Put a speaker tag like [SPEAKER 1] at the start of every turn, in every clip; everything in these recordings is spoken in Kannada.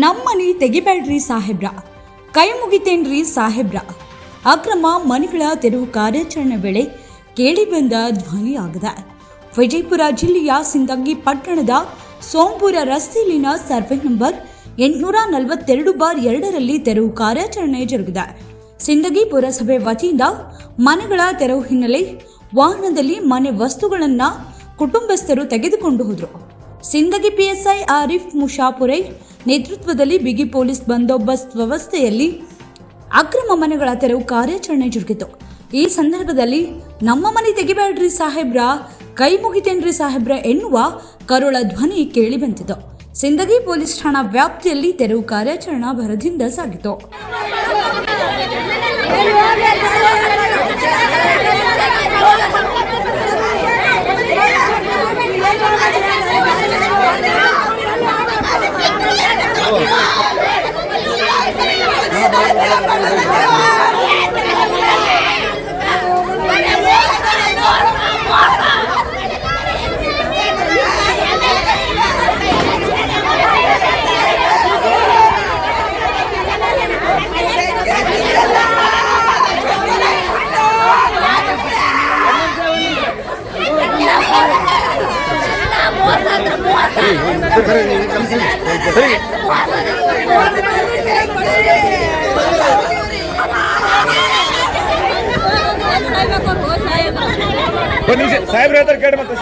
[SPEAKER 1] ನಮ್ಮನಿ ತೆಗಿಬೇಡ್ರಿ ಸಾಹೇಬ್ರ, ಕೈ ಮುಗಿತೇನ್ರಿ ಸಾಹೇಬ್ರ. ಅಕ್ರಮ ಮನೆಗಳ ತೆರವು ಕಾರ್ಯಾಚರಣೆ ವೇಳೆ ಕೇಳಿಬಂದ ಧ್ವನಿಯಾಗಿದೆ. ವಿಜಯಪುರ ಜಿಲ್ಲೆಯ ಸಿಂದಗಿ ಪಟ್ಟಣದ ಸೋಂಪುರ ರಸ್ತೆಯಲ್ಲಿನ ಸರ್ವೆ ನಂಬರ್ 842/2ರಲ್ಲಿ ತೆರವು ಕಾರ್ಯಾಚರಣೆ ಜರುಗಿದೆ. ಸಿಂದಗಿ ಪುರಸಭೆ ವತಿಯಿಂದ ಮನೆಗಳ ತೆರವು ಹಿನ್ನೆಲೆ ವಾಹನದಲ್ಲಿ ಮನೆ ವಸ್ತುಗಳನ್ನು ಕುಟುಂಬಸ್ಥರು ತೆಗೆದುಕೊಂಡು ಹೋದರು. ಸಿಂದಗಿ ಪಿಎಸ್ಐ ಆರಿಫ್ ಮುಷಾಪುರೆ ನೇತೃತ್ವದಲ್ಲಿ ಬಿಗಿ ಪೊಲೀಸ್ ಬಂದೋಬಸ್ತ್ ವ್ಯವಸ್ಥೆಯಲ್ಲಿ ಅಕ್ರಮ ಮನೆಗಳ ತೆರವು ಕಾರ್ಯಾಚರಣೆ ಜರುಗಿತು. ಈ ಸಂದರ್ಭದಲ್ಲಿ ನಮ್ಮ ಮನೆ ತೆಗಿಬೇಡ್ರಿ ಸಾಹೇಬ್ರ, ಕೈ ಮುಗಿತೇನ್ರಿ ಸಾಹೇಬ್ರ ಎನ್ನುವ ಕರುಳ ಧ್ವನಿ ಕೇಳಿಬಂತಿತು. ಸಿಂದಗಿ ಪೊಲೀಸ್ ಠಾಣಾ ವ್ಯಾಪ್ತಿಯಲ್ಲಿ ತೆರವು ಕಾರ್ಯಾಚರಣಾ ಭರದಿಂದ ಸಾಗಿತು.
[SPEAKER 2] ಸಾಹೇಬ್ರ ಹೇಳ್ತಾರೆ ಕೇಳಿ ಮತ್ತೆ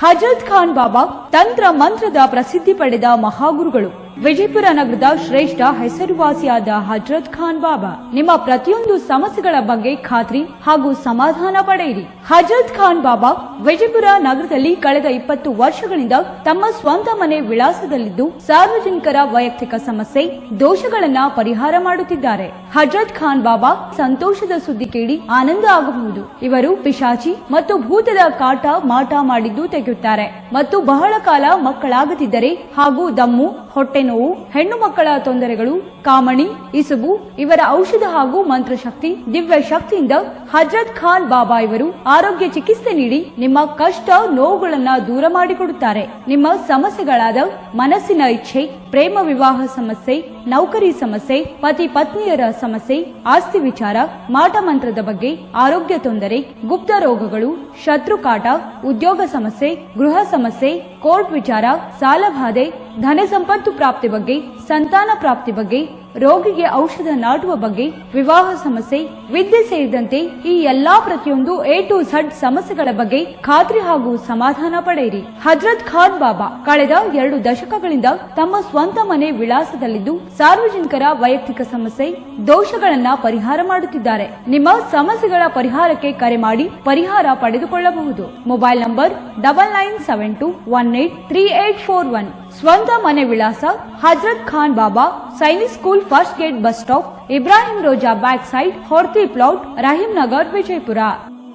[SPEAKER 1] ಹಜರತ್ ಖಾನ್ ಬಾಬಾ ತಂತ್ರ ಮಂತ್ರದ ಪ್ರಸಿದ್ಧಿ ಪಡೆದ ಮಹಾಗುರುಗಳು. ವಿಜಯಪುರ ನಗರದ ಶ್ರೇಷ್ಠ ಹೆಸರುವಾಸಿಯಾದ ಹಜರತ್ ಖಾನ್ ಬಾಬಾ ನಿಮ್ಮ ಪ್ರತಿಯೊಂದು ಸಮಸ್ಯೆಗಳ ಬಗ್ಗೆ ಖಾತ್ರಿ ಹಾಗೂ ಸಮಾಧಾನ ಪಡೆಯಿರಿ. ಹಜರತ್ ಖಾನ್ ಬಾಬಾ ವಿಜಯಪುರ ನಗರದಲ್ಲಿ ಕಳೆದ 20 ವರ್ಷಗಳಿಂದ ತಮ್ಮ ಸ್ವಂತ ಮನೆ ವಿಳಾಸದಲ್ಲಿದ್ದು ಸಾರ್ವಜನಿಕರ ವೈಯಕ್ತಿಕ ಸಮಸ್ಯೆ ದೋಷಗಳನ್ನ ಪರಿಹಾರ ಮಾಡುತ್ತಿದ್ದಾರೆ. ಹಜರತ್ ಖಾನ್ ಬಾಬಾ ಸಂತೋಷದ ಸುದ್ದಿ ಕೇಳಿ ಆನಂದ ಆಗಬಹುದು. ಇವರು ಪಿಶಾಚಿ ಮತ್ತು ಭೂತದ ಕಾಟ ಮಾಟ ಮಾಡಿದ್ದು ತೆಗೆಯುತ್ತಾರೆ ಮತ್ತು ಬಹಳ ಕಾಲ ಮಕ್ಕಳಾಗದಿದ್ದರೆ ಹಾಗೂ ದಮ್ಮು, ಹೊಟ್ಟೆ ನೋವು, ಹೆಣ್ಣು ಮಕ್ಕಳ ತೊಂದರೆಗಳು, ಕಾಮಣಿ, ಇಸುಬು ಇವರ ಔಷಧ ಹಾಗೂ ಮಂತ್ರಶಕ್ತಿ, ದಿವ್ಯ ಶಕ್ತಿಯಿಂದ ಹಜರತ್ ಖಾನ್ ಬಾಬಾ ಇವರು ಆರೋಗ್ಯ ಚಿಕಿತ್ಸೆ ನೀಡಿ ನಿಮ್ಮ ಕಷ್ಟ ನೋವುಗಳನ್ನ ದೂರ ಮಾಡಿಕೊಡುತ್ತಾರೆ. ನಿಮ್ಮ ಸಮಸ್ಯೆಗಳಾದ ಮನಸ್ಸಿನ ಇಚ್ಛೆ, ಪ್ರೇಮ ವಿವಾಹ ಸಮಸ್ಯೆ, ನೌಕರಿ ಸಮಸ್ಯೆ, ಪತಿ ಪತ್ನಿಯರ ಸಮಸ್ಯೆ, ಆಸ್ತಿ ವಿಚಾರ, ಮಾಟ ಮಂತ್ರದ ಬಗ್ಗೆ, ಆರೋಗ್ಯ ತೊಂದರೆ, ಗುಪ್ತ ರೋಗಗಳು, ಶತ್ರುಕಾಟ, ಉದ್ಯೋಗ ಸಮಸ್ಯೆ, ಗೃಹ ಸಮಸ್ಯೆ, ಕೋರ್ಟ್ ವಿಚಾರ, ಸಾಲಬಾಧೆ, ಧನ ಸಂಪತ್ತು ಪ್ರಾಪ್ತಿ ಬಗ್ಗೆ, ಸಂತಾನ ಪ್ರಾಪ್ತಿ ಬಗ್ಗೆ, ರೋಗಿಗೆ ಔಷಧ ನಾಟುವ ಬಗ್ಗೆ, ವಿವಾಹ ಸಮಸ್ಯೆ, ವಿದ್ಯೆ ಸೇರಿದಂತೆ ಈ ಎಲ್ಲಾ ಪ್ರತಿಯೊಂದು A to Z ಸಮಸ್ಯೆಗಳ ಬಗ್ಗೆ ಖಾತ್ರಿ ಹಾಗೂ ಸಮಾಧಾನ ಪಡೆಯಿರಿ. ಹಜರತ್ ಖಾನ್ ಬಾಬಾ ಕಳೆದ 2 ದಶಕಗಳಿಂದ ತಮ್ಮ ಸ್ವಂತ ಮನೆ ವಿಳಾಸದಲ್ಲಿದ್ದು ಸಾರ್ವಜನಿಕರ ವೈಯಕ್ತಿಕ ಸಮಸ್ಯೆ, ದೋಷಗಳನ್ನ ಪರಿಹಾರ ಮಾಡುತ್ತಿದ್ದಾರೆ. ನಿಮ್ಮ ಸಮಸ್ಯೆಗಳ ಪರಿಹಾರಕ್ಕೆ ಕರೆ ಮಾಡಿ ಪರಿಹಾರ ಪಡೆದುಕೊಳ್ಳಬಹುದು. Mobile number 9972183841. ಸ್ವಂತ ಮನೆ ವಿಳಾಸ Hazrat Khan Baba, Sainik school, first gate, bus stop, Ibrahim Roza back side, Horti plot, Rahim Nagar, Vijayapura.